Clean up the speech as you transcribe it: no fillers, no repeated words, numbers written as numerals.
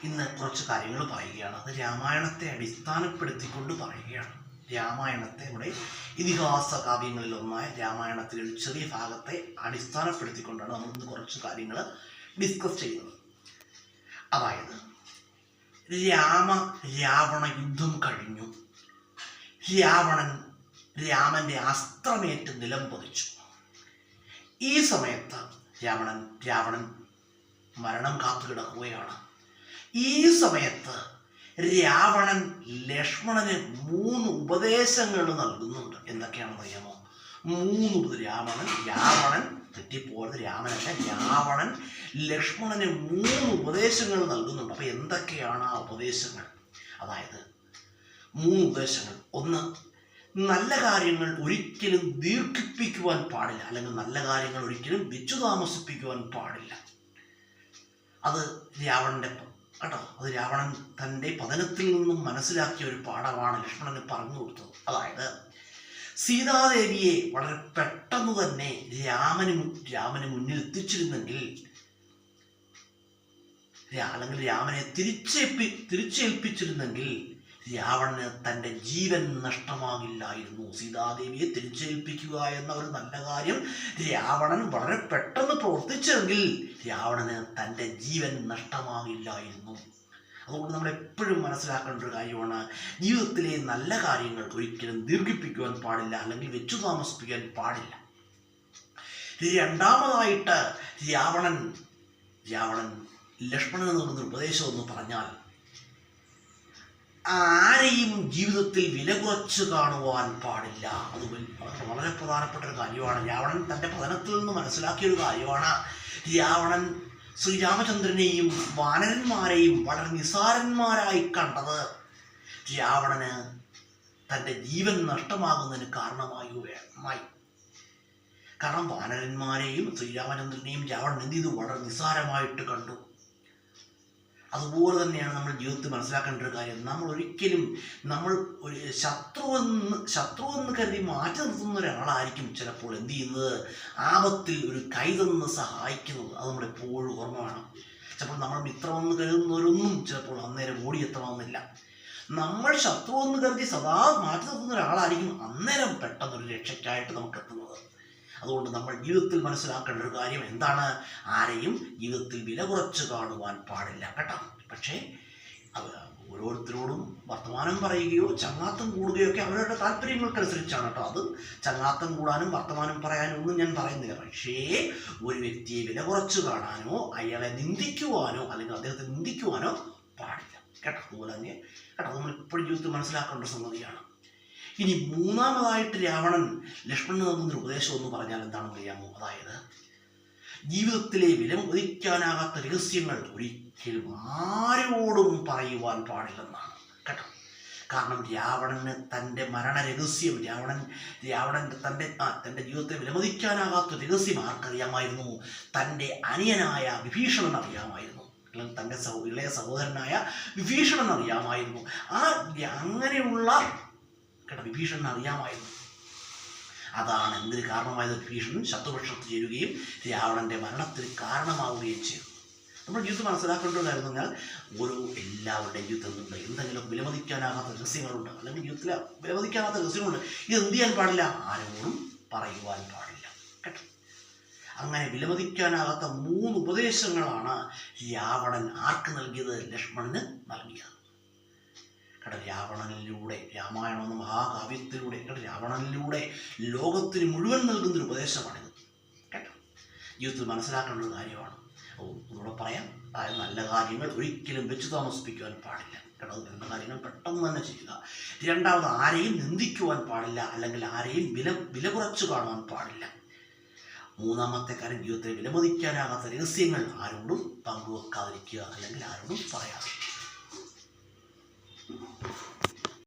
ഇന്ന് കുറച്ച് കാര്യങ്ങൾ പറയുകയാണ്. അത് രാമായണത്തെ അടിസ്ഥാനപ്പെടുത്തിക്കൊണ്ട് പറയുകയാണ്. രാമായണത്തെ നമ്മുടെ ഇതിഹാസ കാവ്യങ്ങളിൽ ഒന്നായ രാമായണത്തിലെ ഒരു ചെറിയ ഭാഗത്തെ അടിസ്ഥാനപ്പെടുത്തിക്കൊണ്ടാണ് നമ്മൾ ഇന്ന് കുറച്ച് കാര്യങ്ങൾ ഡിസ്കസ് ചെയ്യുന്നത്. അതായത് രാവണ യുദ്ധം കഴിഞ്ഞു. രാമന്റെ അസ്ത്രമേറ്റ് നിലം പതിച്ചു. ഈ സമയത്ത് രാവണൻ മരണം കാത്തു കിടക്കുകയാണ്. ഈ സമയത്ത് രാവണൻ ലക്ഷ്മണന് 3 ഉപദേശങ്ങൾ നൽകുന്നുണ്ട്. എന്തൊക്കെയാണെന്ന് അറിയാമോ? 3 രാവണൻ തെറ്റിപ്പോയത് രാമനല്ല, രാവണൻ ലക്ഷ്മണന് 3 ഉപദേശങ്ങൾ നൽകുന്നുണ്ട്. അപ്പൊ എന്തൊക്കെയാണ് ആ ഉപദേശങ്ങൾ? അതായത് 3 ഉപദേശങ്ങൾ. ഒന്ന്, നല്ല കാര്യങ്ങൾ ഒരിക്കലും ദീർഘിപ്പിക്കുവാൻ പാടില്ല, അല്ലെങ്കിൽ നല്ല കാര്യങ്ങൾ ഒരിക്കലും വെച്ചു താമസിപ്പിക്കുവാൻ പാടില്ല. അത് രാവണൻ തൻ്റെ പതനത്തിൽ നിന്നും മനസ്സിലാക്കിയ ഒരു പാഠമാണ് ലക്ഷ്മണന് പറഞ്ഞു കൊടുത്തത്. അതായത് സീതാദേവിയെ വളരെ പെട്ടെന്ന് തന്നെ രാമന് മുന്നിൽ എത്തിച്ചിരുന്നെങ്കിൽ, അല്ലെങ്കിൽ രാമനെ തിരിച്ചേൽപ്പിച്ചിരുന്നെങ്കിൽ രാവണന് തൻ്റെ ജീവൻ നഷ്ടമാകില്ലായിരുന്നു. സീതാദേവിയെ തിരിച്ചേൽപ്പിക്കുക എന്ന ഒരു നല്ല കാര്യം രാവണൻ വളരെ പെട്ടെന്ന് പ്രവർത്തിച്ചെങ്കിൽ രാവണന് തൻ്റെ ജീവൻ നഷ്ടമാകില്ലായിരുന്നു. അതുകൊണ്ട് നമ്മൾ എപ്പോഴും മനസ്സിലാക്കേണ്ട ഒരു കാര്യമാണ്, ജീവിതത്തിലെ നല്ല കാര്യങ്ങൾ ഒരിക്കലും ദീർഘിപ്പിക്കുവാൻ പാടില്ല, അല്ലെങ്കിൽ വെച്ചു താമസിപ്പിക്കാൻ പാടില്ല. രണ്ടാമതായിട്ട് രാവണൻ ലക്ഷ്മണന് നൽകുന്ന ഉപദേശം എന്ന് പറഞ്ഞാൽ, ആരെയും ജീവിതത്തിൽ വില കുറച്ച് കാണുവാൻ പാടില്ല. അത് വളരെ പ്രധാനപ്പെട്ട ഒരു കാര്യമാണ്. രാവണൻ തൻ്റെ പതനത്തിൽ നിന്ന് മനസ്സിലാക്കിയ ഒരു കാര്യമാണ്. രാവണൻ ശ്രീരാമചന്ദ്രനെയും വാനരന്മാരെയും വളരെ നിസാരന്മാരായി കണ്ടത് രാവണന് തൻ്റെ ജീവൻ നഷ്ടമാകുന്നതിന് കാരണമായി. കാരണം വാനരന്മാരെയും ശ്രീരാമചന്ദ്രനെയും രാവണൻ എന്ത് ചെയ്തു? വളരെ നിസാരമായിട്ട് കണ്ടു. അതുപോലെ തന്നെയാണ് നമ്മൾ ജീവിതത്തിൽ മനസ്സിലാക്കേണ്ട ഒരു കാര്യം. നമ്മൾ ഒരിക്കലും ഒരു ശത്രുവെന്ന് കരുതി മാറ്റി നിർത്തുന്ന ഒരാളായിരിക്കും ചിലപ്പോൾ എന്ത് ചെയ്യുന്നത്? ആപത്തിൽ ഒരു കൈ തന്ന് സഹായിക്കുന്നത്. അത് നമ്മളെപ്പോഴും ഓർമ്മ വേണം. ചിലപ്പോൾ നമ്മൾ മിത്രമെന്ന് കരുതുന്നവരൊന്നും ചിലപ്പോൾ അന്നേരം ഓടിയെത്തണമെന്നില്ല. നമ്മൾ ശത്രുവെന്ന് കരുതി സദാ മാറ്റി നിർത്തുന്ന ഒരാളായിരിക്കും അന്നേരം പെട്ടെന്നൊരു രക്ഷയ്ക്കായിട്ട് നമുക്ക് എത്തുന്നത്. അതുകൊണ്ട് നമ്മൾ ജീവിതത്തിൽ മനസ്സിലാക്കേണ്ട ഒരു കാര്യം എന്താണ്? ആരെയും ജീവിതത്തിൽ വില കുറച്ച് കാണുവാൻ പാടില്ല കേട്ടോ. പക്ഷേ ഓരോരുത്തരോടും വർത്തമാനം പറയുകയോ ചങ്ങാത്തം കൂടുകയോ ഒക്കെ അവരുടെ താല്പര്യങ്ങൾക്കനുസരിച്ചാണ് കേട്ടോ. അത് ചങ്ങാത്തം കൂടാനും വർത്തമാനം പറയാനും ഒന്നും ഞാൻ പറയുന്നില്ല. പക്ഷേ ഒരു വ്യക്തിയെ വില കുറച്ച് കാണാനോ അയാളെ നിന്ദിക്കുവാനോ അല്ലെങ്കിൽ അദ്ദേഹത്തെ നിന്ദിക്കുവാനോ പാടില്ല കേട്ടോ. അതുപോലെ തന്നെ കേട്ടോ, നമ്മൾ ഇപ്പോഴും ജീവിതത്തിൽ മനസ്സിലാക്കേണ്ട സംഗതിയാണ്. ഇനി മൂന്നാമതായിട്ട് രാവണൻ ലക്ഷ്മണന് നൽകുന്ന ഉപദേശം എന്ന് പറഞ്ഞാൽ എന്താണെന്ന് അറിയാമോ? അതായത് ജീവിതത്തിലെ വിലമതിക്കാനാകാത്ത രഹസ്യങ്ങൾ ഒരിക്കലും ആരോടും പറയുവാൻ പാടില്ലെന്നാണ് കേട്ടോ. കാരണം രാവണന് തൻ്റെ മരണരഹസ്യം രാവണൻ തൻ്റെ ജീവിതത്തെ വിലമതിക്കാനാകാത്ത രഹസ്യം ആർക്കറിയാമായിരുന്നു? തൻ്റെ അനിയനായ വിഭീഷണൻ അറിയാമായിരുന്നു, അല്ലെങ്കിൽ തൻ്റെ ഇളയ സഹോദരനായ വിഭീഷണൻ അറിയാമായിരുന്നു. അങ്ങനെയുള്ള വിഭീഷണൻ അറിയാമായിരുന്നു. അതാണ് എന്തിന് കാരണമായത്? വിഭീഷണൻ ശത്രുപക്ഷത്ത് ചേരുകയും രാവണന്റെ മരണത്തിന് കാരണമാവുകയും ചെയ്തു. നമ്മുടെ ജീവിതത്തിൽ മനസ്സിലാക്കേണ്ട ഒരു കാര്യം പറഞ്ഞാൽ, എല്ലാവരുടെയും ജീവിതത്തിൽ എന്തെങ്കിലും വിലമതിക്കാനാകാത്ത രഹസ്യങ്ങളുണ്ട്, അല്ലെങ്കിൽ ജീവിതത്തിൽ വിലമതിക്കാനാകാത്ത രഹസ്യങ്ങളുണ്ട്. ഇത് എന്ത് ചെയ്യാൻ പാടില്ല? ആരോടും പറയുവാൻ പാടില്ല കേട്ടോ. അങ്ങനെ വിലമതിക്കാനാകാത്ത 3 ഉപദേശങ്ങളാണ് രാവണൻ ആർക്ക് നൽകിയത്? ലക്ഷ്മണന് നൽകിയത്. രാമായണം എന്ന മഹാകാവ്യത്തിലൂടെ രാവണനിലൂടെ ലോകത്തിന് മുഴുവൻ നൽകുന്നൊരു ഉപദേശമാണിത് കേട്ടോ. ജീവിതത്തിൽ മനസ്സിലാക്കേണ്ട ഒരു കാര്യമാണ്. ഒന്നുകൂടെ പറയാം, അതായത് നല്ല കാര്യങ്ങൾ ഒരിക്കലും വെച്ചു താമസിപ്പിക്കുവാൻ പാടില്ല കേട്ടോ. നല്ല കാര്യങ്ങൾ പെട്ടെന്ന് തന്നെ ചെയ്യുക. രണ്ടാമത്, ആരെയും നിന്ദിക്കുവാൻ പാടില്ല, അല്ലെങ്കിൽ ആരെയും വില കുറച്ച് കാണുവാൻ പാടില്ല. മൂന്നാമത്തെ കാര്യം, ജീവിതത്തിൽ വിലമതിക്കാനാകാത്ത രഹസ്യങ്ങൾ ആരോടും പങ്കുവെക്കാതിരിക്കുക, അല്ലെങ്കിൽ ആരോടും പറയാതിരിക്കുക.